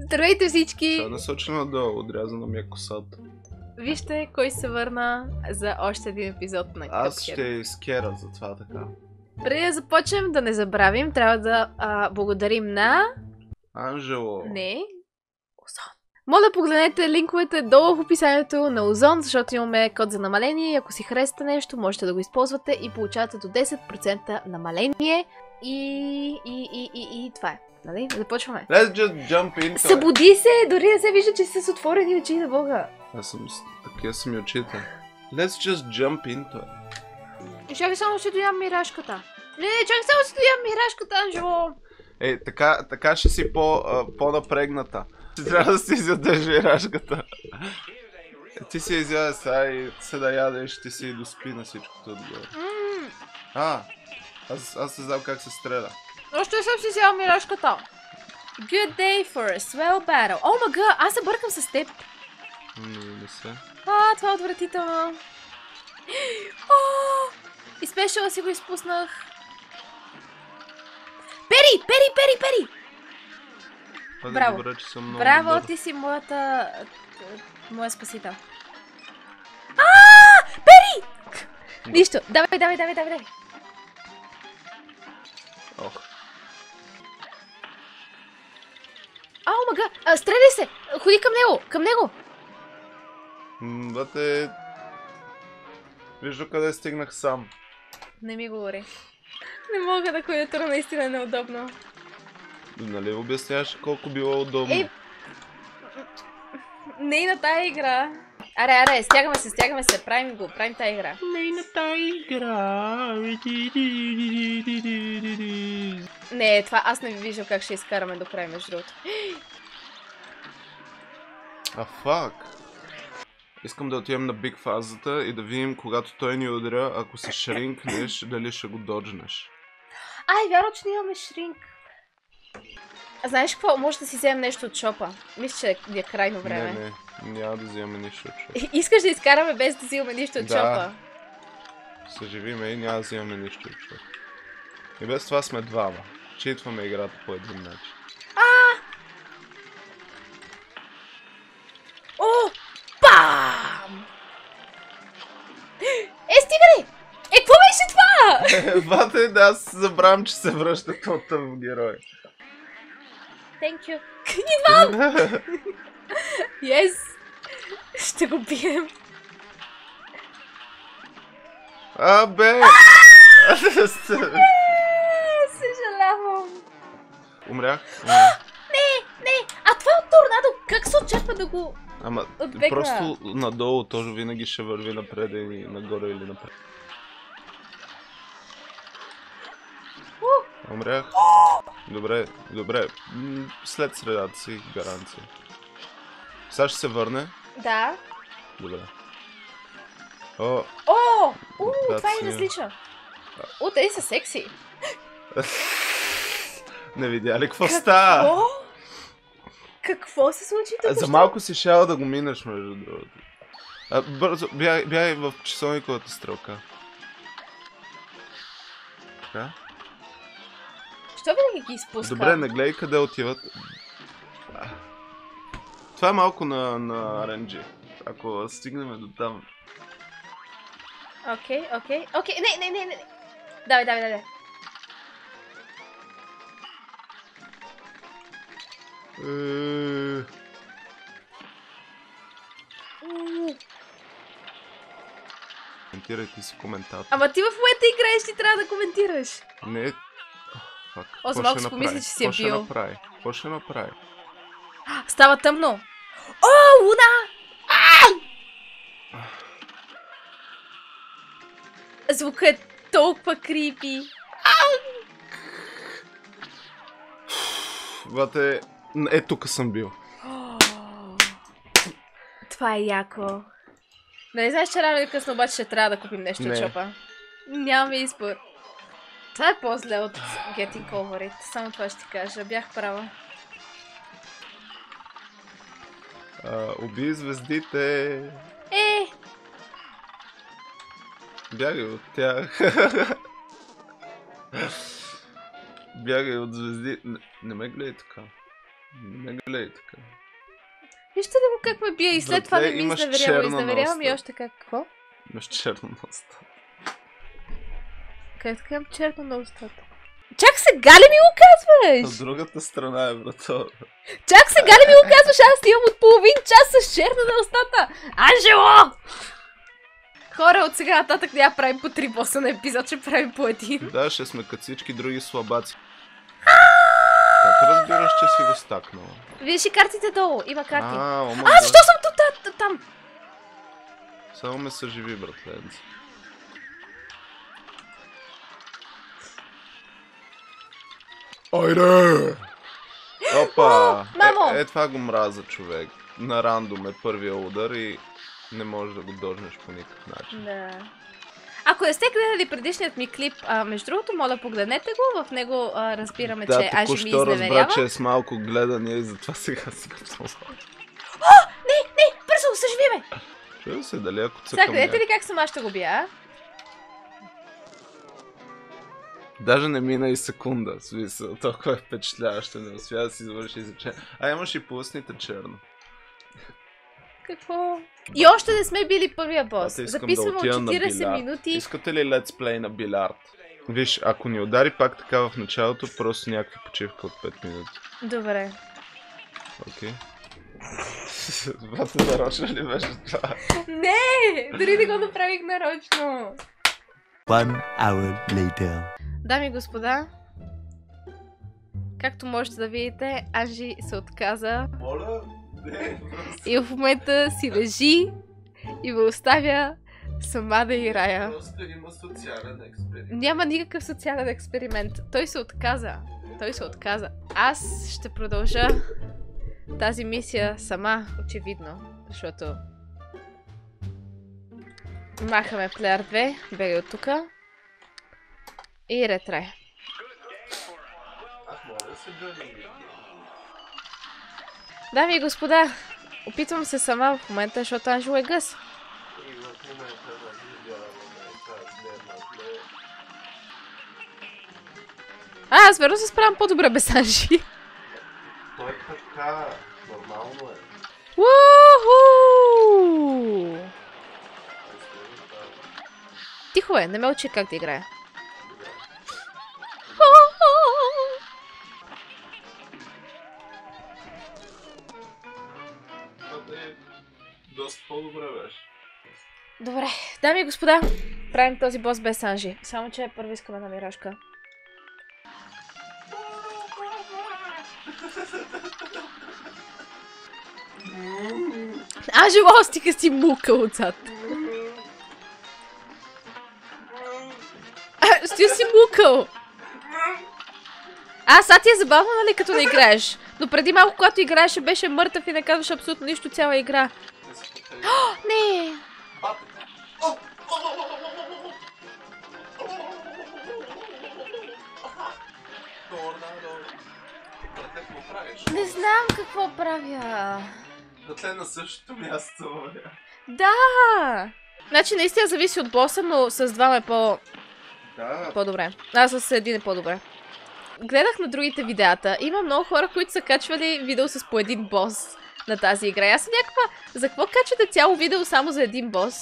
Здравейте всички! Това е насочено надолу, отрязано ми е косата. Вижте кой се върна за още един епизод на Cuphead. Аз ще изкера за това така. Преди да започнем, да не забравим, трябва да благодарим на... Анжело. Не. Озон. Моля, погледнете линковете долу в описанието на Озон, защото имаме код за намаление. Ако си харесате нещо, можете да го използвате и получавате до 10% намаление. И това е. Нали? Започваме. Let's just jump into it. Събуди се! Дори не се вижда, че си с отворени очи на Бога. Такива са ми очите. Let's just jump into it. Чакай само, че доям мирашката. Не, чакай само, че доям мирашката, Анжело. Така ще си по-напрегната. Ти трябва да си изядеш мирашката. Ти си изяде сега и се да ядеш, ти си и доспи на всичкото отгоре. Аз не знам как се стреля. Още съм си взял мирашката. Good day for a swell battle. О, мага, аз се бъркам с теб. Не се. Това е отвратително. И спешъла си го изпуснах. Пери! Браво. Добре, че съм много Браво, добър. ти си моя спасител. Пери! Нищо, давай. Ох. Мага, стреляй се! Ходи към него! Бате... Виж къде стигнах сам. Не ми говори. Не мога да ходя, това наистина е неудобно. Нали обясняваш колко било удобно? Не и на тая игра. Аре, стягаме се, правим тая игра. Нейната игра. Не, това аз не ви виждам как ще изкараме до край, между другото. Фак. Искам да отидем на биг фазата и да видим, когато той ни удря, ако се шринкнеш, дали ще го доджнеш. Вярно, че нямаме шринк. Знаеш какво? Може да си вземем нещо от шопа. Мисля, че е крайно време. Не, няма да вземем нищо от шопа. Искаш да изкараме без да взимаме нищо от шопа? Съживиме и няма да вземаме нищо от шопа. И без това сме двама. Читваме играта по един начин. Бам! Стига ли! Какво беше това? Бате, да, аз забравям, че се връща от тъм герой. Thank you. Идвам! Yes! Ще го бием. Бе! Съжалявам. Умрях? Не! Това е от торнадо! Как се очаква да го отбегна? Просто надолу тоже винаги ще върви напред и нагоре или напред. Умрях? Добре. След средата си, гаранция. Сега ще се върне? Да. Добре. Това е различно. Те са секси. Не видя ли какво става? Какво се случи тук? За малко си шяла да го минеш, между другото. Бързо, бягай в часовниковата стрелка. Така? Що винаги ги изпускам? Добре, не гледай къде отиват. Това е малко на RNG. Ако стигнем до там. Окей. Не. Давай. Коментирай ти си коментатор. Ама ти в момента играеш, ти трябва да коментираш. Не. За малко си помисля, че си е бил. Какво ще направи? Става тъмно. Луна! Звукът е толкова крипи. Бате, тук съм бил. Това е яко. Не знаеш, че рано или късно обаче ще трябва да купим нещо от шопа. Нямаме избор. Това е по-зле от Getting Over It. Само това ще ти кажа. Бях права. Убий звездите. Бягай от тях. Бягай от звезди. Не ме гледай така. Не гледай така. Вижте ли го как ме бие и след това не ми изневерява. Изневерявам и още как. Какво? Имаш черно на устата. Как така имам черно на устата? Чак сега ли ми го казваш? От другата страна е, брато. Чак сега ли ми го казваш? Аз имам от половин час с черно на устата. Анжело! Хора, от сега нататък няма правим по 3 боса на епизод, ще правим по един. Да, ще сме като всички други слабаци. Как разбираш, че си го стакнала? Виж и картите долу, има карти. Защо съм там? Само ме съживи, братленци. Айде! Опа! Мамо! Това го мраза, човек. На рандом е първия удар и не можеш да го дожнеш по никакъв начин. Да. Ако не сте гледали предишният ми клип, между другото, моля погледнете го, в него разбираме, че Анжи ми изневерява. Да, току-що разбра, че е с малко гледания и затова сега си го Не, бързо, съживи ме! Чува се, дали ако цъкам. Сега, гледате ли как сама ще го бия? Даже не мина и секунда, в смисъл, толкова е впечатляващо, не успя да си извърши изречение. Имаш и пуснете черно. Какво? И още не сме били първия бос. Записваме от 40 минути. Искате ли летсплей на билярд? Виж, ако ни удари пак така в началото, просто някаква почивка от 5 минути. Добре. Окей. Бата нарочно ли беше това? Не! Дори не го направих нарочно. 1 hour later. Дами и господа, както можете да видите, Анжи се отказа. Моля? И в момента си лежи и ме оставя сама да играя. Просто има социален експеримент. Няма никакъв социален експеримент. Той се отказа. Аз ще продължа тази мисия сама, очевидно, защото махаме плеер 2, бегай от тука и ретрай. Дами и господа, опитвам се сама в момента, защото Анжело е гъс. Аз верно се справям по-добре без Анжи. Той е така, нормално е. Уху! Тихо е, не ме учи как да играя. Доста по-добре беше. Добре, дами и господа, правим този бос без Анжи. Само че първо искаме на миражка. Анжело, стига си мука отзад. Стига си мукал. Сега ти е забавно, нали, като не играеш? Но преди малко, когато играеше, беше мъртъв и не казваш абсолютно нищо цяла игра. Не! Не знам какво правя. Да те на същото място. Да! Значи наистина зависи от боса, но с двама е по-добре. С един е по-добре. Гледах на другите видеата. Има много хора, които са качвали видео с по един бос на тази игра. Аз съм някаква... За какво качвате цяло видео само за един бос?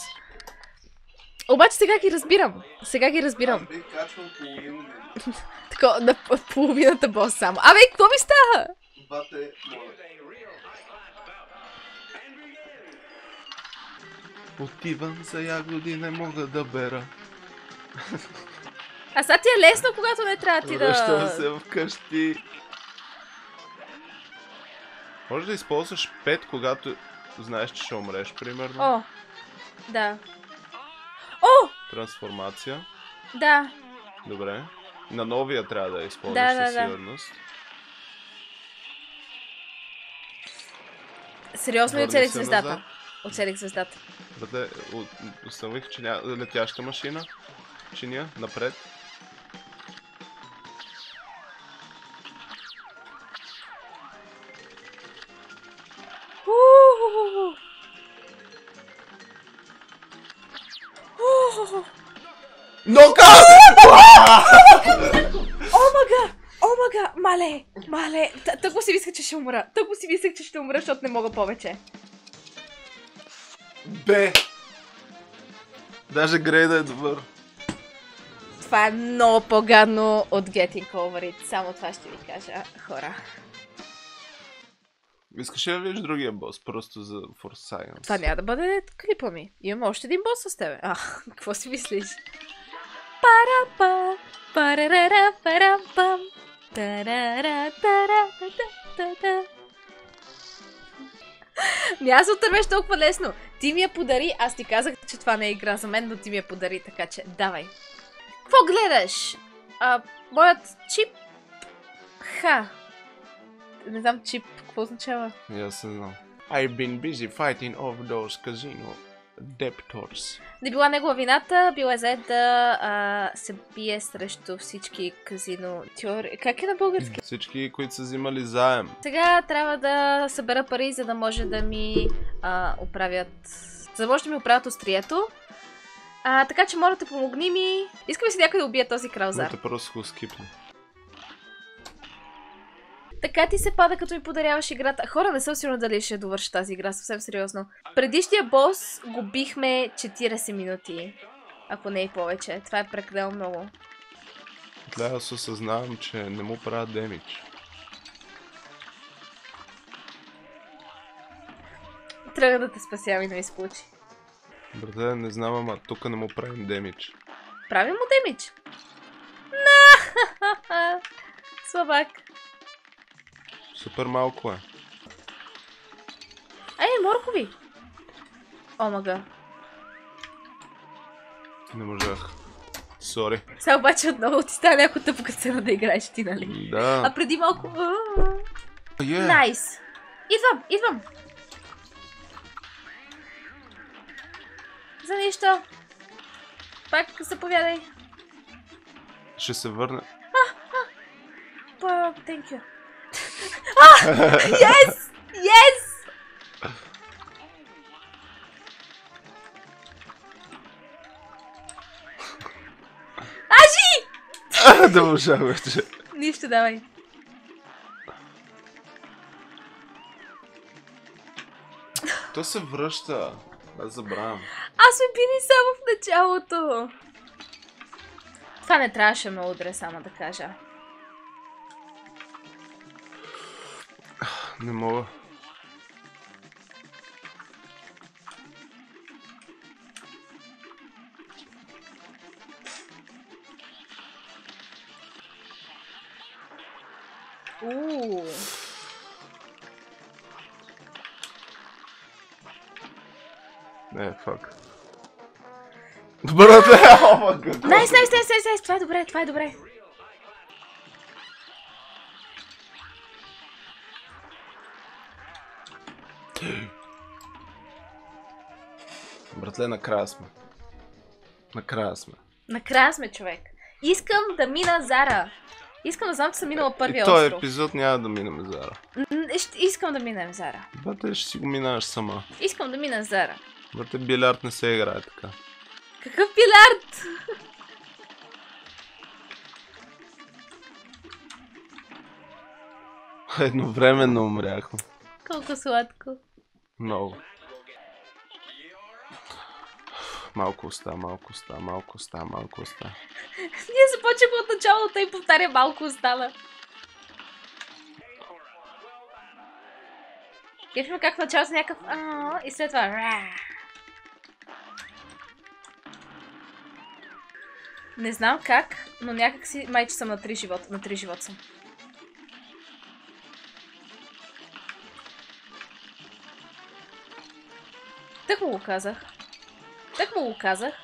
Обаче сега ги разбирам. Аз бих качвал половина. Тако, на половината бос само. Абе, какво ми става? Бате, моля. Отивам за ягоди, не мога да бера. А сега ти е лесно, когато не трябва ти да... Връщам се вкъщи. Може да използваш 5, когато знаеш, че ще умреш, примерно. О, да. О! Трансформация. Да. Добре. На новия трябва да я използваш със сигурност. Сериозно ли оцелих звездата? Оцелих звездата. Бъде, установих, че летяща машина. Чиния, напред. Но как? Омага! Мале! Мале, тъкмо си мислех, че ще умра. Тъкмо си мислех, че ще умра, защото не мога повече. Бе! Даже грейда е добър. Това е много по-гадно от Getting Over It. Само това ще ви кажа, хора. Искаш ли да видиш другия бос, просто за For Science? Това няма да бъде клипа ми. Имам още един бос с тебе. Какво си мислиш? Парапа, парарара, парапам, тарара, тарара. Няма се отървеш толкова лесно. Ти ми я подари, аз ти казах, че това не е игра за мен, но ти ми я подари, така че давай. Какво гледаш? Моят чип... Не знам чип, какво означава? Аз не знам. I've been busy fighting off those casino debtors. Не била негова вината, била зает да се бие срещу всички казино теории. Как е на български? Всички, които са взимали заем. Сега трябва да събера пари, за да може да ми оправят... За да може да ми оправят острието. Така че моля те, помогни ми. Искам си някой да убия този кралзар. Моите просто го скипни. Така ти се пада, като ми подаряваш играта. Хора, не съм сигурна дали ще довърша тази игра, съвсем сериозно. Предишния бос го бихме 40 минути. Ако не и повече. Това е прекалено много. Трябва да се осъзнавам, че не му правя демидж. Трябва да те спасявам и да ми се получи. Брате, не знам, ама тук не му правим демидж. Правим му демидж. Слабак. Супер малко е. Моркови! Омага. Не можах. Сори. Сега обаче отново ти става някакво тъпо кацена да играеш ти, нали? Да. А преди малко... Найс! Идвам! За нищо. Пак заповядай. Ще се върне. Thank you. Yes! Да можа вече. Нищо, давай. То се връща. Аз забравям. Аз ме били само в началото. Това не трябваше много добре, само да кажа. Не мога. Не, фак. Брате, Найс! Това е добре. Братле, накрая сме, човек. Искам да мина Зара. Искам да знам, че съм минала първия остров. И този епизод няма да минем Зара. Искам да минем Зара. Бате, ще си го минаш сама. Искам да мина Зара. Бате, билярд не се играе така. Какъв билярд? Едновременно умряхме. Колко сладко. Много. Малко оста. Ние започваме от началото и повтаря малко остава. Кефим как в началото някакъв и след това Не знам как, но някак си майче съм на 3 живота. На 3 живота съм. Так му го казах.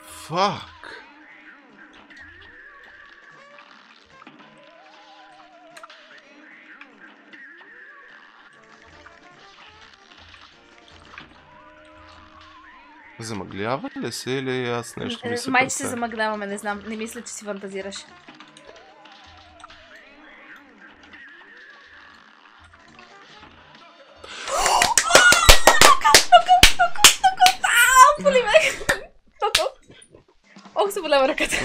Фак. Замъглява ли се или аз нещо ми се Майче се замъгляваме, не знам. Не мисля, че си фантазираш. Ох, се болева ръката.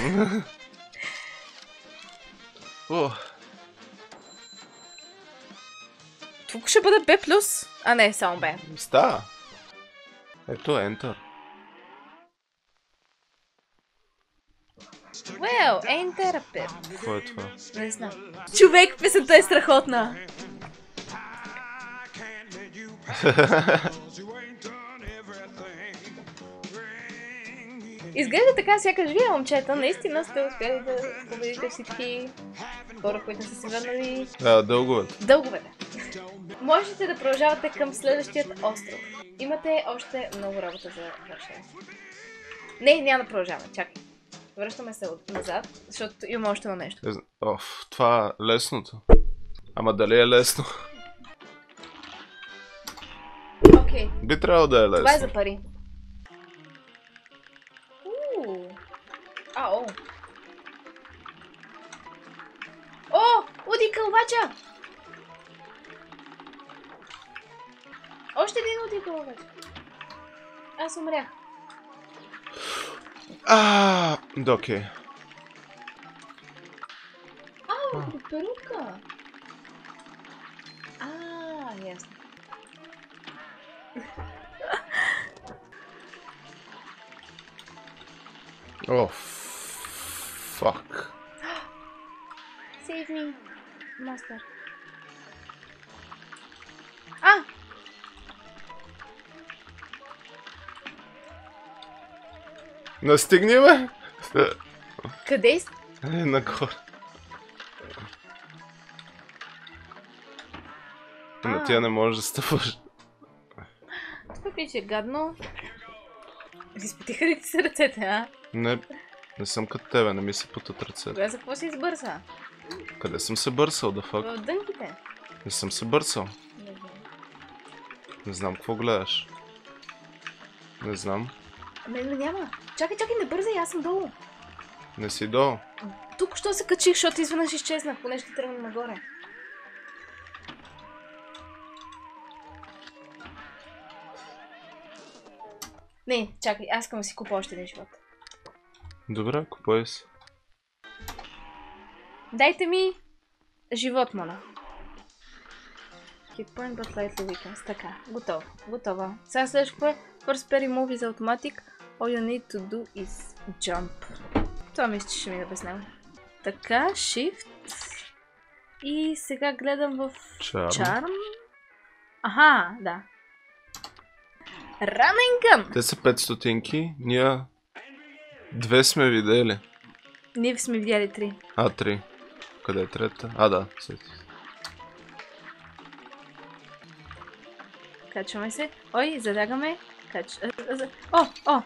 Тук ще бъде B+. А не, само B. Става. Ето, Enter. Well, Enter a bit. Какво е това? Не знам. Човек, песента е страхотна. Изглежда така, сякаш вие, момчета, наистина сте успели да победите всички хора, които са се върнали. Да, дълговете. Дълговете. Можете да продължавате към следващият остров. Имате още много работа за вършене. Не, няма да продължаваме, чакай. Връщаме се назад, защото имаме още едно нещо. Това е лесното. Ама дали е лесно? Окей. Би трябвало да е лесно. Това е за пари. О! О! Уди кълвача! Още един уди кълвач. Аз умрях. Да, окей. Перутка! Ясно. О, фак. Save me, master. Настигни ме? Къде си? Нагоре. На тия не можеш да стъпваш. Това пиче гадно. Изпотиха ли ти се ръцете, а? Не съм като тебе, не ми се путат ръцете. Кога за какво си избърса? Къде съм се бърсал, да фак? В дънките. Не съм се бърсал. Не знам какво гледаш. Не знам. Не, няма. Чакай, не бързай, аз съм долу. Не си долу. Тук що се качих, защото изведнъж изчезнах, поне ще тръгна нагоре. Не, чакай, аз искам да си купа още един живот. Добре, купай си. Дайте ми живот, моля. Hit point but lightly weakens. Така, готова. Сега следващото какво е? First pair move is automatic. All you need to do is jump. Това мисля, че ще ми да без него. Така, shift. И сега гледам в charm. Аха, да. Run and gun! Те са 500-ти, ние 2 сме видели. Ние сме видяли 3. 3. Къде е трета? Да, сети. Качваме се. Ой, залягаме. О!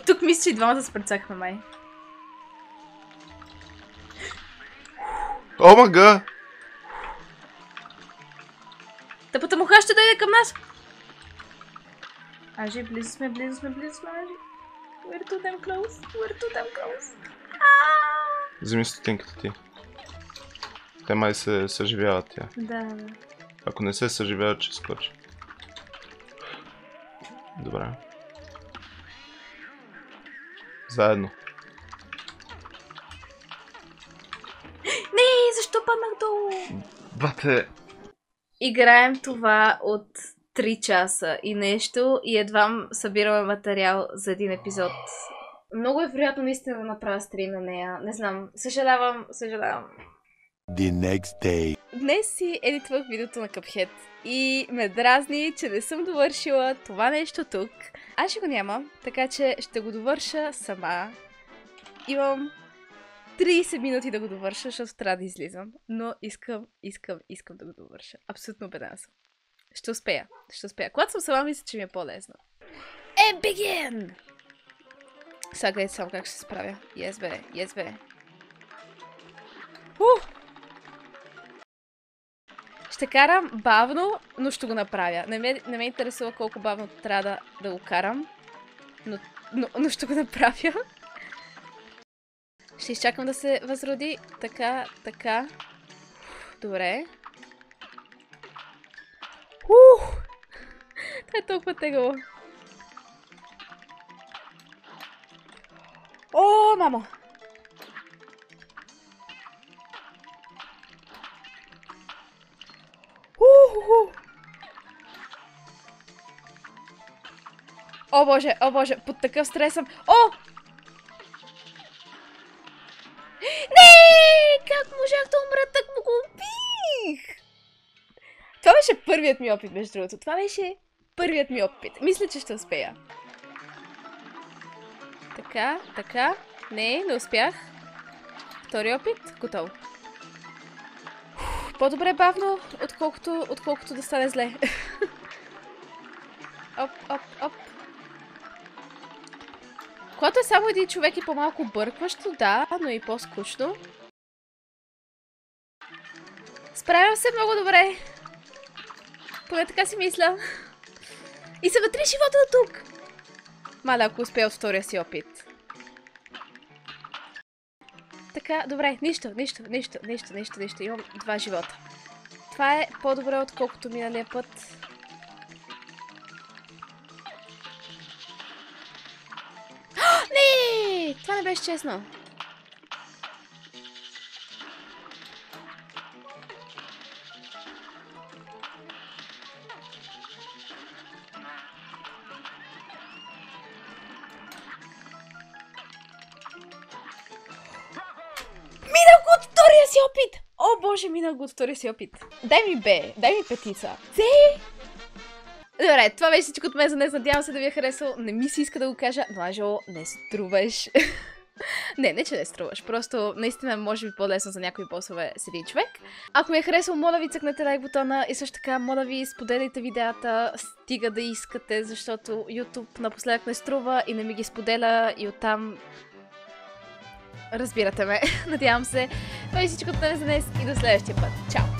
Тук мисля, че и двамата се прецакахме, май. О, мага! Тъпата муха ще дойде към нас! Ажи, близо сме, Ажи. We're too damn close. Вземи стотинката ти. Те май се съживяват тя. Да. Ако не се съживяват, ще скочи. Добре. Заедно. Не, защо паднах долу? Бате! Играем това от 3 часа и нещо и едва събираме материал за един епизод. Много е приятно наистина да направя стрим на нея. Не знам, съжалявам. The next day. Днес си едитвах видеото на Cuphead и ме дразни, че не съм довършила това нещо тук. Аз ще го няма, така че ще го довърша сама. Имам 30 минути да го довърша, защото трябва да излизам. Но искам да го довърша. Абсолютно убедена съм. Ще успея. Когато съм сама, мисля, че ми е по-лесно. And begin! Сега гледайте само как ще се справя. Yes, бе. Ще карам бавно, но ще го направя. Не ме интересува колко бавно трябва да го карам. Но ще го направя. Ще изчакам да се възроди. Така. Добре. Това е толкова тегаво. О, мамо! О боже, под такъв стрес съм. О! Не! Как можах да умра, так му го убих? Това беше първият ми опит, между другото. Това беше първият ми опит. Мисля, че ще успея. Така. Не успях. Втори опит. Готово. По-добре бавно, отколкото да стане зле. Оп. Когато е само един човек и по-малко бъркващо, да, но и по-скучно. Справям се много добре. Поне така си мисля. И са 3 живота до тук. Маля, ако успея от втория си опит. Така, добре, нищо. Имам 2 живота. Това е по-добре, отколкото миналия път. Не! Това не беше честно. Минах го от втория си опит! О боже, минах го от втория си опит. Дай ми Б, дай ми петица. Добре, това беше всичко от мен за днес. Надявам се да ви е харесало. Не ми се иска да го кажа, но Анжело, не струваш. не, че не струваш. Просто наистина може би по-лесно за някои босове с един човек. Ако ми е харесало, моля ви цъкнете лайк бутона и също така, моля ви споделяйте видеята, стига да искате, защото YouTube напоследък не струва и не ми ги споделя и оттам... Разбирате ме. Надявам се. Това е всичко от мен за днес и до следващия път. Чао!